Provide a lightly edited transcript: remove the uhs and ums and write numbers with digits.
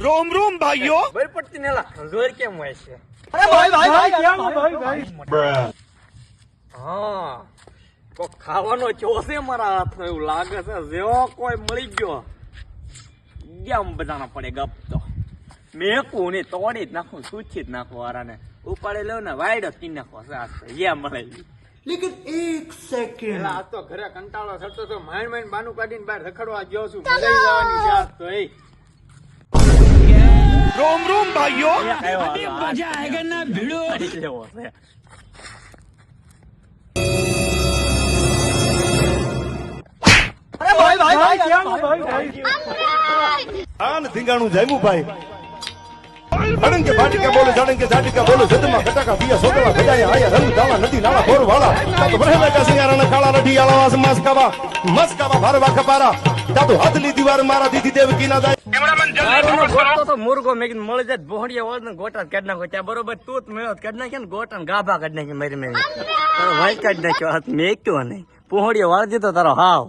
रोम रोम भाइयों બર પડતી ને લા જોર કેમ હોય છે હા તો ખાવાનો ચોસે મારા હાથમાં એવું લાગે છે જેવો કોઈ મળી ગયો કેમ બધાના પડે ગપ તો મેકું ને તોડી જ નાખું સૂચી જ નાખું વારાને ઉપાડી લેવું ને વાયડો કી નાખો યા મળે लेकिन एक सेकंड આ તો ઘરે કંટાળો થતો તો માઇન માઇન બાનું કાઢીને બહાર રખડવા ગયો છું મજા જવાની છે આજ તો એ रोम रोम भाइयों મજા આएगा ના ભીડો લેવો છે આન ધીંગાણું જામ્યું ભાઈ અડંગ કે બાટી કે બોલે જાડંગ કે જાટી કે બોલે જદમાં કટાકા પિયા સોતલા ભજાયા આયા રંગ દાવા નદી નાળા બોર વાળા તાતો બરહેલા કા સિંગારણ ખાળા રઢી આળા વાસ મસ્કાવા ભારવા ખપારા તાતો હાથલી દીવાર મારા દીદી દેવકી ના જાય તો મુર્ગો મેં મળી જાય ભોંડિયા વાળ ને ગોટા કાઢ નાખો ત્યાં બરોબર તું મેળો કાઢ નાખે ને ગોટા ને ગાભા કાઢ નાખી મારી મેં વાઈ કાઢ નાખ્યો હાથ મેં એકયો નહીં પોહડિયો વાળ દીધો તારો હાવ